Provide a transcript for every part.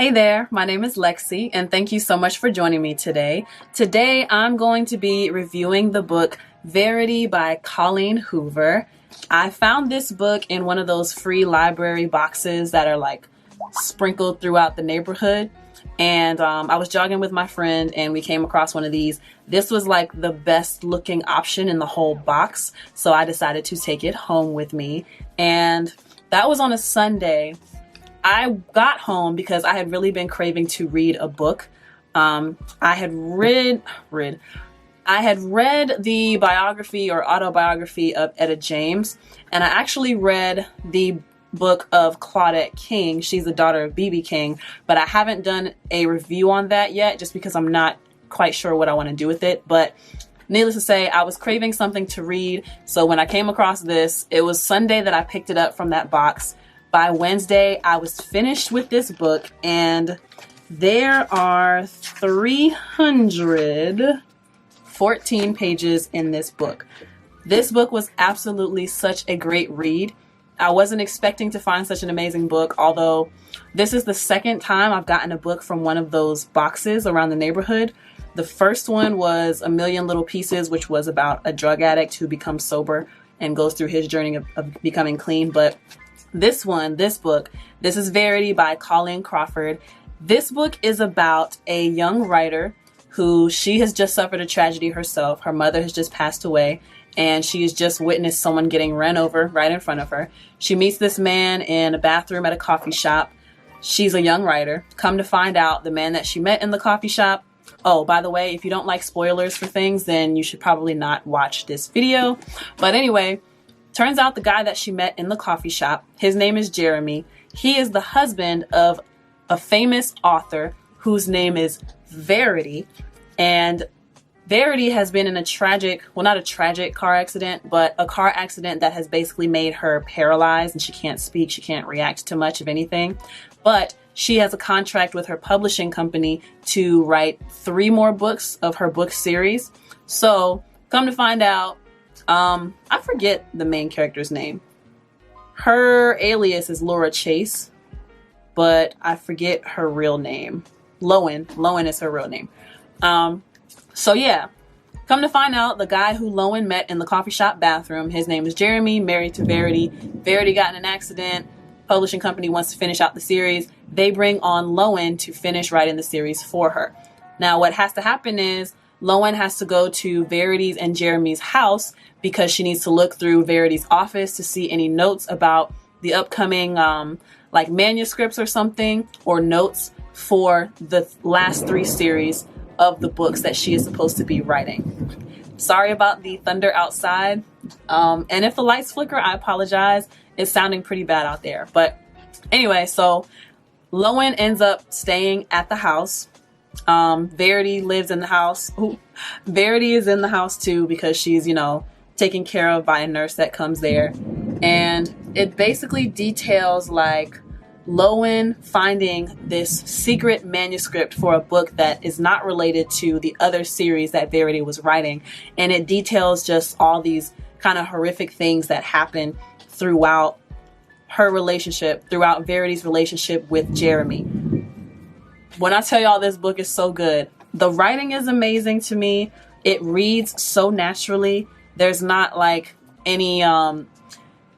Hey there, my name is LexC, and thank you so much for joining me today. Today, I'm going to be reviewing the book Verity by Colleen Hoover. I found this book in one of those free library boxes that are like sprinkled throughout the neighborhood. And I was jogging with my friend and we came across one of these. This was like the best looking option in the whole box. So I decided to take it home with me. And that was on a Sunday. I got home because I had really been craving to read a book. I had read the biography or autobiography of Etta James, and I actually read the book of Claudette King. She's the daughter of B.B. King, but I haven't done a review on that yet just because I'm not quite sure what I want to do with it. But needless to say, I was craving something to read. So when I came across this, it was Sunday that I picked it up from that box. By Wednesday, I was finished with this book, and there are 314 pages in this book. This book was absolutely such a great read. I wasn't expecting to find such an amazing book, although this is the second time I've gotten a book from one of those boxes around the neighborhood. The first one was A Million Little Pieces, which was about a drug addict who becomes sober and goes through his journey of becoming clean. But this book, this is Verity by Colleen Crawford. This book is about a young writer who she has just suffered a tragedy herself. Her mother has just passed away, and she has just witnessed someone getting ran over right in front of her. She meets this man in a bathroom at a coffee shop. She's a young writer. Come to find out, the man that she met in the coffee shop. Oh, by the way, if you don't like spoilers for things, then you should probably not watch this video. But anyway, turns out the guy that she met in the coffee shop, his name is Jeremy. He is the husband of a famous author whose name is Verity. And Verity has been in a tragic, well, not a tragic car accident, but a car accident that has basically made her paralyzed and she can't speak. She can't react to much of anything. But she has a contract with her publishing company to write 3 more books of her book series. So come to find out, I forget the main character's name. Her alias is Laura Chase, but I forget her real name. Lowen is her real name. So yeah, come to find out, the guy who Lowen met in the coffee shop bathroom, his name is Jeremy, married to Verity. Verity got in an accident. Publishing company wants to finish out the series. They bring on Lowen to finish writing the series for her. Now what has to happen is Lowen has to go to Verity's and Jeremy's house because she needs to look through Verity's office to see any notes about the upcoming like manuscripts or something, or notes for the last 3 series of the books that she is supposed to be writing. Sorry about the thunder outside. And if the lights flicker, I apologize. It's sounding pretty bad out there. But anyway, so Lowen ends up staying at the house. Verity lives in the house. Ooh. Verity is in the house too because she's, taken care of by a nurse that comes there. And it basically details like Lowen finding this secret manuscript for a book that is not related to the other series that Verity was writing. And it details just all these kind of horrific things that happen throughout her relationship, throughout Verity's relationship with Jeremy. When I tell y'all this book is so good, the writing is amazing to me. It reads so naturally. There's not like any like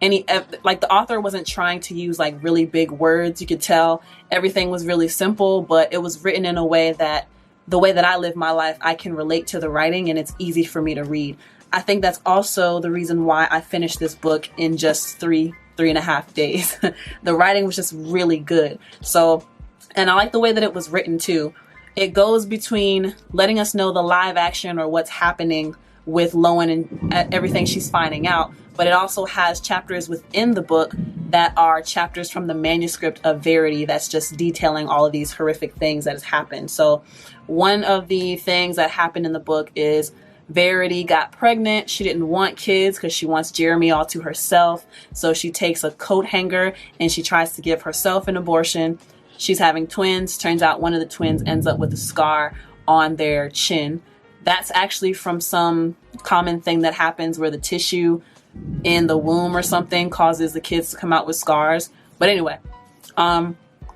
the author wasn't trying to use like really big words. You could tell everything was really simple, but it was written in a way that the way that I live my life, I can relate to the writing and it's easy for me to read. I think that's also the reason why I finished this book in just 3.5 days. The writing was just really good. So, and I like the way that it was written too. It goes between letting us know the live action or what's happening with Lowen and everything she's finding out, but it also has chapters within the book that are chapters from the manuscript of Verity that's just detailing all of these horrific things that has happened. So one of the things that happened in the book is Verity got pregnant. She didn't want kids because she wants Jeremy all to herself. So she takes a coat hanger and she tries to give herself an abortion. She's having twins. Turns out one of the twins ends up with a scar on their chin. That's actually from some common thing that happens where the tissue in the womb or something causes the kids to come out with scars. But anyway,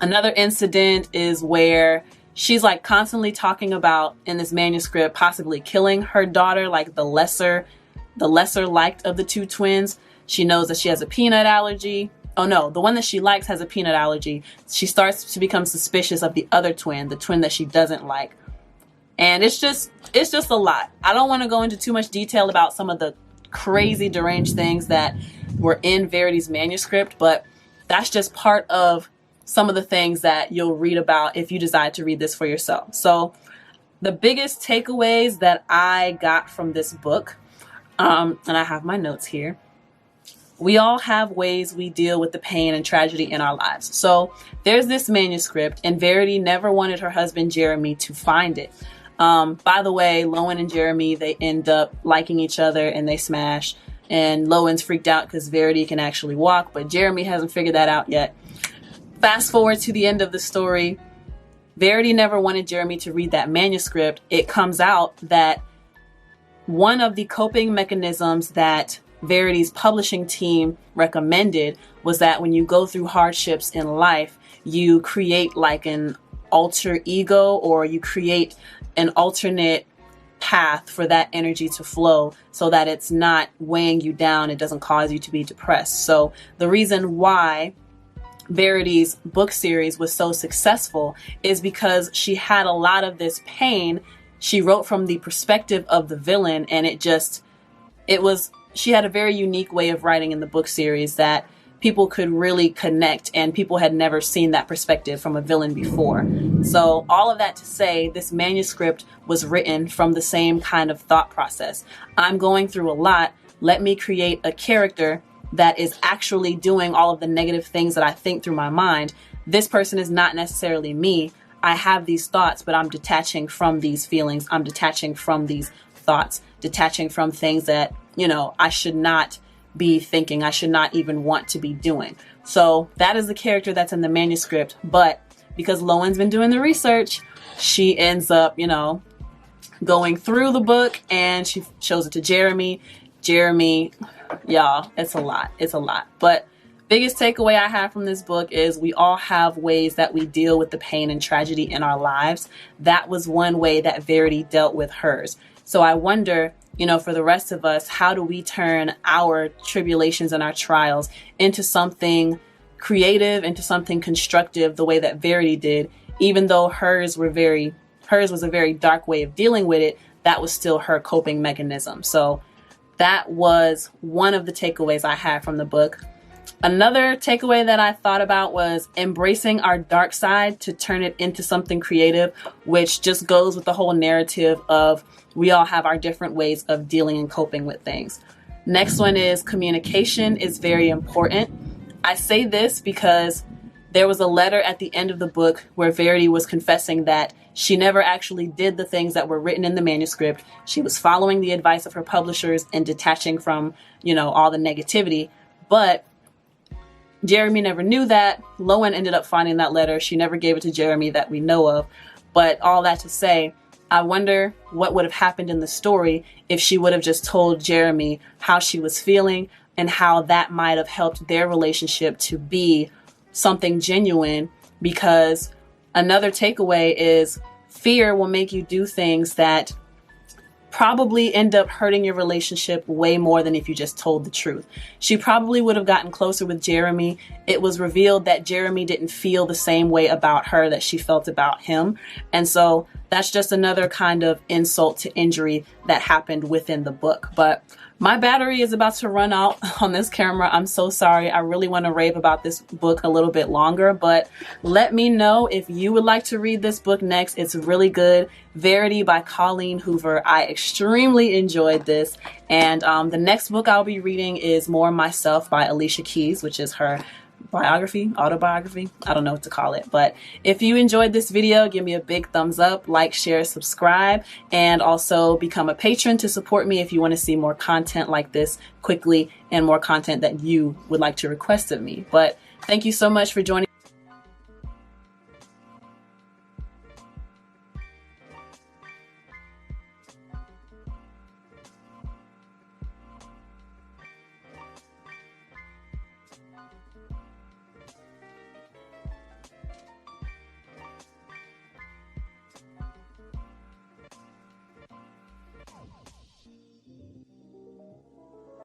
Another incident is where she's like constantly talking about in this manuscript possibly killing her daughter, like the lesser liked of the two twins. She knows that she has a peanut allergy. Oh no, the one that she likes has a peanut allergy. She starts to become suspicious of the other twin, the twin that she doesn't like. And it's just a lot. I don't want to go into too much detail about some of the crazy deranged things that were in Verity's manuscript, but that's just part of some of the things that you'll read about if you decide to read this for yourself. So the biggest takeaways that I got from this book, and I have my notes here. We all have ways we deal with the pain and tragedy in our lives. So there's this manuscript, and Verity never wanted her husband Jeremy to find it. By the way, Lowen and Jeremy, they end up liking each other and they smash. And Lowen's freaked out because Verity can actually walk, but Jeremy hasn't figured that out yet. Fast forward to the end of the story. Verity never wanted Jeremy to read that manuscript. It comes out that one of the coping mechanisms that Verity's publishing team recommended was that when you go through hardships in life, you create like an alter ego, or you create an alternate path for that energy to flow so that it's not weighing you down. It doesn't cause you to be depressed. So the reason why Verity's book series was so successful is because she had a lot of this pain. She wrote from the perspective of the villain, and she had a very unique way of writing in the book series that people could really connect, and people had never seen that perspective from a villain before. So all of that to say, this manuscript was written from the same kind of thought process. I'm going through a lot. Let me create a character that is actually doing all of the negative things that I think through my mind. This person is not necessarily me. I have these thoughts, but I'm detaching from these feelings. I'm detaching from these thoughts, detaching from things that, I should not be thinking. I should not even want to be doing. So that is the character that's in the manuscript. But because Lowen's been doing the research, she ends up, going through the book, and she shows it to Jeremy. Jeremy, y'all, it's a lot. It's a lot. But biggest takeaway I have from this book is we all have ways that we deal with the pain and tragedy in our lives. That was one way that Verity dealt with hers. So I wonder, for the rest of us, how do we turn our tribulations and our trials into something creative, into something constructive, the way that Verity did? Even though hers was a very dark way of dealing with it, that was still her coping mechanism. So that was one of the takeaways I had from the book. Another takeaway that I thought about was embracing our dark side to turn it into something creative, which just goes with the whole narrative of we all have our different ways of dealing and coping with things. Next one is communication is very important. I say this because there was a letter at the end of the book where Verity was confessing that she never actually did the things that were written in the manuscript. She was following the advice of her publishers and detaching from, all the negativity. But Jeremy never knew that. Lowen ended up finding that letter. She never gave it to Jeremy that we know of. But all that to say, I wonder what would have happened in the story if she would have just told Jeremy how she was feeling and how that might have helped their relationship to be something genuine. Because another takeaway is fear will make you do things that probably end up hurting your relationship way more than if you just told the truth. She probably would have gotten closer with Jeremy. It was revealed that Jeremy didn't feel the same way about her that she felt about him. And so that's just another kind of insult to injury that happened within the book. But my battery is about to run out on this camera. I'm so sorry. I really want to rave about this book a little bit longer, but let me know if you would like to read this book next. It's really good. Verity by Colleen Hoover. I extremely enjoyed this. And the next book I'll be reading is More Myself by Alicia Keys, which is her autobiography. I don't know what to call it. But if you enjoyed this video, give me a big thumbs up, like, share, subscribe, and also become a patron to support me if you want to see more content like this quickly and more content that you would like to request of me. But thank you so much for joining.